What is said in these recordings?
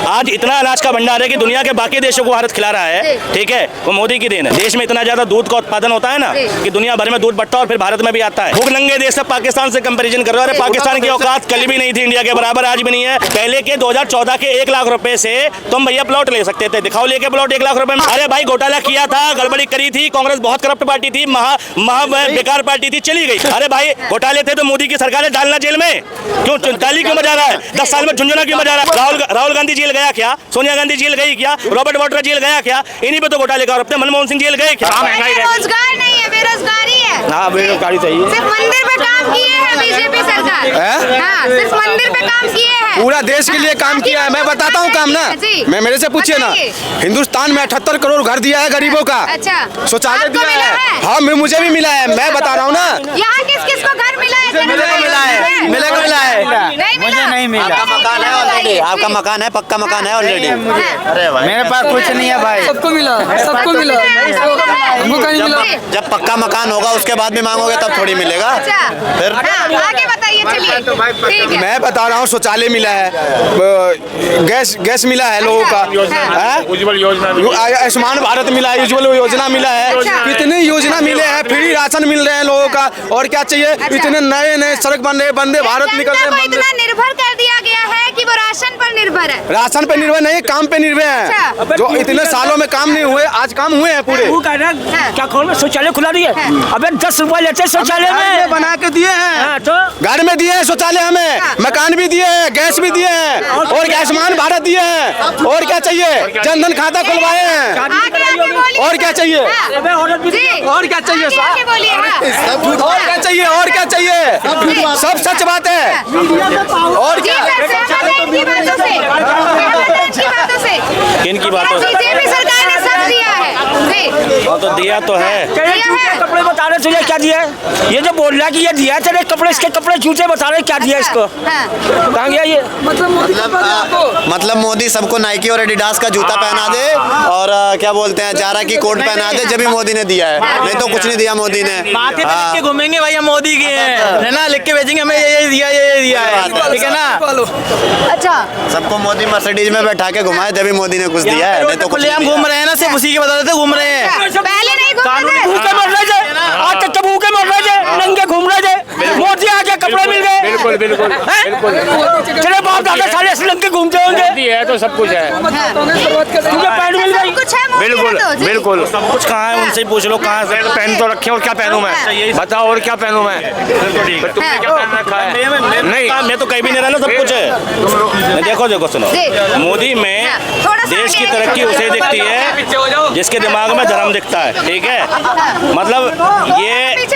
आज इतना अनाज का भंडार है कि दुनिया के बाकी देशों को भारत खिला रहा है, ठीक है, वो मोदी की देन है। देश में इतना ज्यादा दूध का उत्पादन होता है ना कि दुनिया भर में दूध बढ़ता है और फिर भारत में भी आता है। भूख नंगे देश से पाकिस्तान से कंपैरिजन कर रहे हो। अरे पाकिस्तान की औकात कल भी नहीं थी इंडिया के बराबर, आज भी नहीं है। पहले के 2014 के 1 लाख रुपए से तुम भैया प्लॉट ले सकते थे, दिखाओ लेके प्लॉट 1 लाख रुपए में। अरे भाई घोटाला किया था, गड़बड़ी करी थी, कांग्रेस बहुत करप्ट पार्टी थी, महा बेकार पार्टी थी, चली गई। अरे भाई घोटाले थे तो मोदी की सरकार ने डालना जेल में, क्यों ताली क्यों बजा रहा है? 10 साल में झुंझुना क्यों बजा रहा है? राहुल गांधी जेल गया क्या? सोनिया गांधी जेल गई क्या? रॉबर्ट वाड्रा जेल गया क्या? इन्हीं पे तो घोटाले का आरोप है। मनमोहन सिंह जेल गए क्या? रोजगार नहीं है, बेरोजगारी है। हाँ बेरोजगारी चाहिए। सिर्फ मंदिर पे काम किए हैं बीजेपी सरकार। हाँ, सिर्फ मंदिर पे काम किए हैं, पूरा देश के लिए काम किया है। मैं बताता हूँ काम ना, मैं मेरे से पूछिए ना। हिंदुस्तान में 78 करोड़ घर दिया है गरीबों का, अच्छा शौचालय दिया है। हाँ मुझे भी मिला है, मैं बता रहा हूँ ना। यहाँ किस किस को घर मिला है? मेरे को मिला है, मेरे को मिला है। मुझे नहीं मिला। आपका मकान है ऑलरेडी, आपका मकान है, पक्का मकान है ऑलरेडी। अरे भाई मेरे पास कुछ नहीं है भाई। सबको मिला, सबको मिला, हमको कहीं मिला। जब पक्का मकान होगा उसके बाद भी मांगोगे तब थोड़ी मिलेगा। फिर आगे बताइए, चलिए ठीक है। मैं बता रहा हूँ, शौचालय मिला है, गैस मिला है लोगों का, उज्ज्वल योजना, आयुष्मान भारत मिला है, उज्ज्वल योजना मिला है, कितनी योजना मिले हैं, फ्री राशन मिल रहे हैं लोगों का। और क्या चाहिए? इतने नए नए सड़क बन रहे, वंदे भारत निकल रहे हैं। इतना निर्भर कर दिया गया है कि वो राशन पर निर्भर है। राशन पे निर्भर नहीं, काम पे निर्भर है। जो इतने सालों में काम नहीं हुए, आज काम हुए हैं पूरे। क्या खोल शौचालय खुला रही है? अबे 10 रुपए लेते शौचालय में, बना के दिए हैं, तो घर में दिए हैं शौचालय, हमें मकान भी दिए हैं, गैस भी दिए हैं, और आयुष्मान भारत दिए हैं। और क्या चाहिए? जनधन खाता खुलवाए हैं। और क्या चाहिए? और क्या चाहिए? और क्या चाहिए? और क्या चाहिए? सब सच बात है। और क्या? किन की बातों से? बीजेपी सरकार ने सब दिया है। तो दिया तो है। कपड़े बता रहे तुझे क्या दिया है? ये जो बोल रहा है कि ये दिया है तेरे कपड़े, इसके कपड़े जूते बता रहे क्या दिया इसको? कहाँ गया ये? मतलब मोदी सबको नाइकी और एडिडास का जूता पहना दे और क्या बोलते हैं जारा की कोट पहना दे, जब भी मोदी ने दिया है, नहीं तो कुछ नहीं दिया मोदी ने। के घूमेंगे भाई, हम मोदी के हैं ना, लिख के भेजेंगे हमें ये दिया है, ठीक है ना। अच्छा, सबको मोदी मर्सिडीज में बैठा के घुमाए, जब भी मोदी ने कुछ दिया है, नहीं तो कुछ हम घूम रहे हैं ना, सिर्फ उसी के बदौलत घूम रहे हैं। पहले नहीं भूखे मर रहे थे, आज तक तो भूखे मर रहे थे, नंगे घूम रहे थे, मोदी आ गया कपड़े मिल गए। बिल्कुल बिल्कुल बिल्कुल। चले बाप दादा सारे ऐसे नंगे घूमते होंगे। है तो सब कुछ है, मुझे पैंट मिल गई। कुछ है बिल्कुल बिल्कुल सब कुछ। कहाँ है उनसे ही पूछ लो, कहाँ से पहन तो रखे और क्या पहनूं मैं, बताओ और क्या पहनूं मैं? तुमने क्या पहन रखा है? नहीं मैं तो कहीं भी नहीं रहा ना, सब कुछ है। देखो देखो सुनो, मोदी में देश की तरक्की उसे दिखती है जिसके दिमाग में धर्म दिखता है, ठीक है। मतलब ये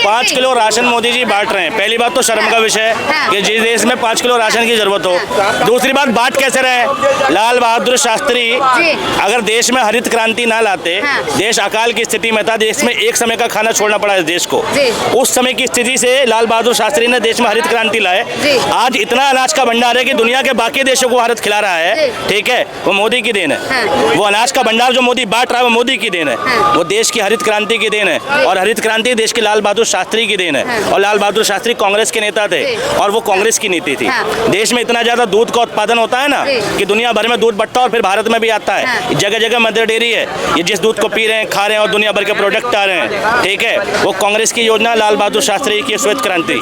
5 किलो राशन मोदी जी बांट रहे हैं। पहली बात तो शर्म का विषय है कि जिस देश में 5 किलो राशन की जरूरत हो। दूसरी बात, बांट कैसे रहे? लाल बहादुर शास्त्री अगर देश में हरित क्रांति ना लाते, देश अकाल की स्थिति में था, देश में एक समय का खाना छोड़ना पड़ा इस देश को। उस समय की स्थिति से लाल बहादुर शास्त्री ने देश में हरित क्रांति लाए। आज इतना अनाज का भंडार है कि दुनिया के बाकी देशों को भारत खिला रहा है, ठीक है, वो मोदी की देन है। वो अनाज का भंडार जो मोदी बांट रहा है वो मोदी की देन है, वो देश की हरित क्रांति की देन है। और हरित क्रांति देश के लाल बहादुर शास्त्री की देन है। और लाल बहादुर शास्त्री कांग्रेस के नेता थे और वो कांग्रेस की नीति थी। देश में इतना ज्यादा दूध का उत्पादन होता है ना कि दुनिया भर में दूध बढ़ता है और फिर भारत में भी आता है। जगह जगह मदर डेयरी है, ये जिस दूध को पी रहे हैं, खा रहे हैं और दुनिया भर के प्रोडक्ट आ रहे हैं, ठीक है। वो कांग्रेस की योजना, लाल बहादुर शास्त्री की श्वेत क्रांति,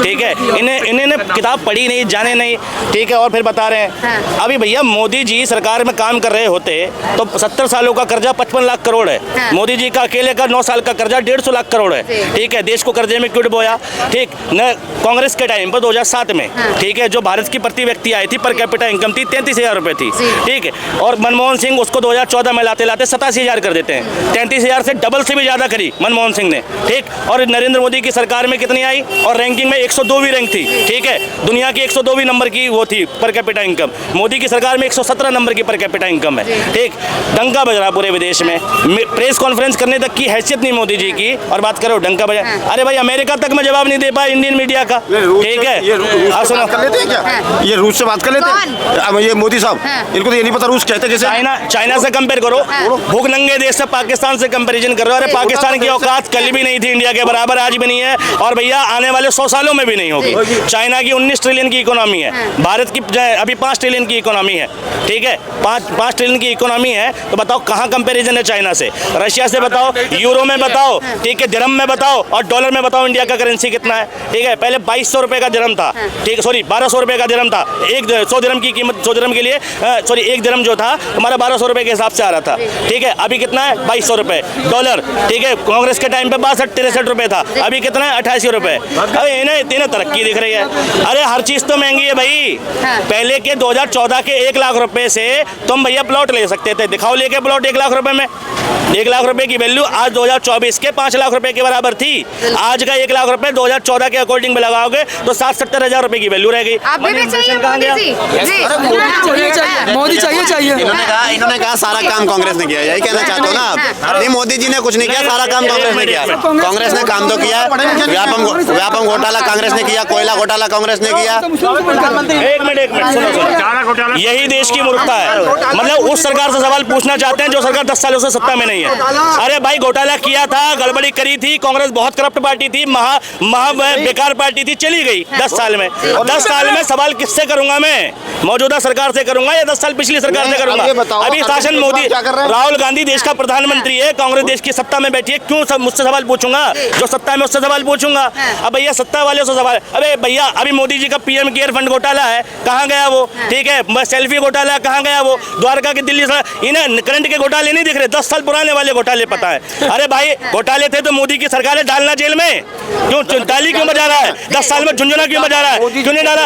ठीक है। इन्हें किताब पढ़ी नहीं, जाने नहीं, ठीक है। और फिर बता रहे हैं अभी भैया मोदी जी सरकार में काम कर रहे होते तो 70 सालों का कर्जा 55 लाख करोड़ है। मोदी जी का अकेले का 9 साल का कर्जा 150 लाख करोड़ है, ठीक है। देश को कर्जे में क्यों डुबोया, ठीक न? कांग्रेस के टाइम पर 2007 में, ठीक है, जो भारत की प्रति व्यक्ति आई थी पर कैपिटा इनकम थी 33,000 रुपए थी, ठीक है। और मनमोहन सिंह उसको 2014 में लाते लाते 87,000 कर देते हैं। 33,000 से डबल से भी ज्यादा करी मनमोहन सिंह ने, ठीक। और नरेंद्र मोदी की सरकार में कितनी आई? और रैंकिंग में 102वीं रैंक थी, ठीक है। दुनिया की 102वीं नंबर की वो थी पर कैपिटा इनकम। मोदी की सरकार में 117 नंबर की पर कैपिटा इनकम है, ठीक। डंका बज रहा पूरे विदेश में, प्रेस कॉन्फ्रेंस करने तक की हैसियत नहीं मोदी जी की और बात करो डंका बजा। अरे भाई अमेरिका तक में जवाब नहीं दे पाया इंडियन मीडिया का, ठीक है। हाँ सुनो, कर लेते हैं क्या? ये रूस से बात कर लेते हैं। अब ये मोदी साहब इनको तो ये नहीं पता रूस कहते कैसे। चाइना से कंपेयर करो, भूख नंगे देश से पाकिस्तान से कंपैरिजन कर रहे हो। अरे पाकिस्तान की औकात कल भी नहीं थी इंडिया के बराबर, आज भी नहीं है, और भैया आने वाले 100 सालों में भी नहीं होगी। चाइना की 19 ट्रिलियन की इकोनॉमी है, भारत की अभी 5 ट्रिलियन की इकोनॉमी है, ठीक है। 5 ट्रिलियन की इकोनॉमी है, तो बताओ कहाँ कंपैरिजन है चाइना से? रशिया से बताओ, यूरो में बताओ, ठीक है, दिरहम में बताओ, और डॉलर में बताओ इंडिया का करेंसी कितना है, ठीक है। पहले 2200 रुपए का दिरहम था, ठीक है, सॉरी 1200 रुपए का दिरहम था। 100 दिरहम की कीमत, 100 दिरहम के लिए सॉरी 1 दिरहम जो था हमारा 1200 रुपए के हिसाब से आ रहा था, ठीक है। अभी कितना है? 2200 रुपए डॉलर, ठीक है। कांग्रेस के टाइम पे 62-63 रुपए था, अभी कितना है? 88 रुपए। अरे इन्हें तरक्की दिख रही है। अरे हर चीज तो महंगी है भाई। पहले के 2014 के 1 लाख रुपए से तुम भैया प्लॉट ले सकते थे, दिखाओ लेके प्लॉट 1 लाख रुपए में। 1 लाख रुपए की वैल्यू आज 2024 के 5 लाख रुपए के बराबर थी। आज का 1 लाख रुपए 2014 के अकॉर्डिंग में लगाओगे तो 60-70 हजार रुपए की वैल्यू रह गई। मोदी चाहिए। इन्होंने कहा सारा काम कांग्रेस ने किया, यही कहना चाहते हो ना आप? नहीं, मोदी जी ने कुछ नहीं किया, सारा काम कांग्रेस ने किया। कांग्रेस ने काम तो किया, व्यापम घोटाला कांग्रेस ने किया, कोयला घोटाला कांग्रेस ने किया। एक मिनट सुनो, यही देश की मूर्खता है। मतलब उस सरकार से सवाल पूछना चाहते हैं जो सरकार 10 सालों से सत्ता में नहीं है। अरे भाई घोटाला किया था, गड़बड़ी करी थी, कांग्रेस बहुत करप्ट पार्टी थी, महा बेकार पार्टी थी, चली गई 10 साल में। 10 साल में सवाल किससे करूंगा मैं? मौजूदा सरकार से करूंगा या 10 साल पिछली सरकार से करूंगा? अभी शासन मोदी, राहुल गांधी देश का प्रधानमंत्री है, कांग्रेस देश की सत्ता में बैठी है, क्यों मुझसे सवाल पूछूंगा? जो सत्ता में उससे सवाल पूछूंगा। अब भैया सत्ता वाले से सवाल, अबे भैया अभी मोदी जी का पीएम केयर फंड घोटाला है, कहाँ गया वो? ठीक है, सेल्फी घोटाला कहाँ गया वो? द्वारका की दिल्ली, इन्हें करंट के घोटाले नहीं दिख रहे, 10 साल पुराने वाले घोटाले पता है। अरे भाई घोटाले थे तो मोदी की सरकार ने डालना जेल में, क्यों ताली क्यों बजा रहा है? 10 साल में झुंझुना क्यों बजा रहा है? क्यों नहीं डाला?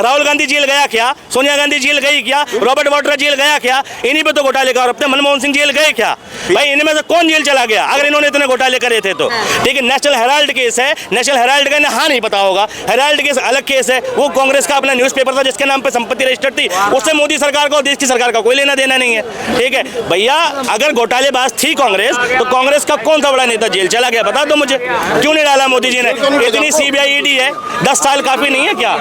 राहुल गांधी जेल गया क्या? सोनिया गांधी जेल गई क्या? रॉबर्ट वाड्रा जेल गया क्या? इन्हीं पे तो घोटाले का आरोप थे। मनमोहन सिंह जेल गए क्या? भाई इनमें से कौन जेल चला गया अगर इन्होंने इतने घोटाले करे थे तो? ठीक है, नेशनल हेराल्ड केस है, नेशनल हेराल्ड का हाँ नहीं पता होगा, हेराल्ड केस अलग केस है, वो कांग्रेस का अपना न्यूज़पेपर था जिसके नाम पे संपत्ति रजिस्टर्ड थी, उससे मोदी सरकार को, देश की सरकार का कोई लेना देना नहीं है। ठीक है भैया, अगर घोटालेबाज थी कांग्रेस तो कांग्रेस का कौन सा बड़ा नेता जेल चला गया बता दो मुझे, क्यों नहीं डाला मोदी जी ने? इतनी CBI ED है, 10 साल काफी नहीं है क्या?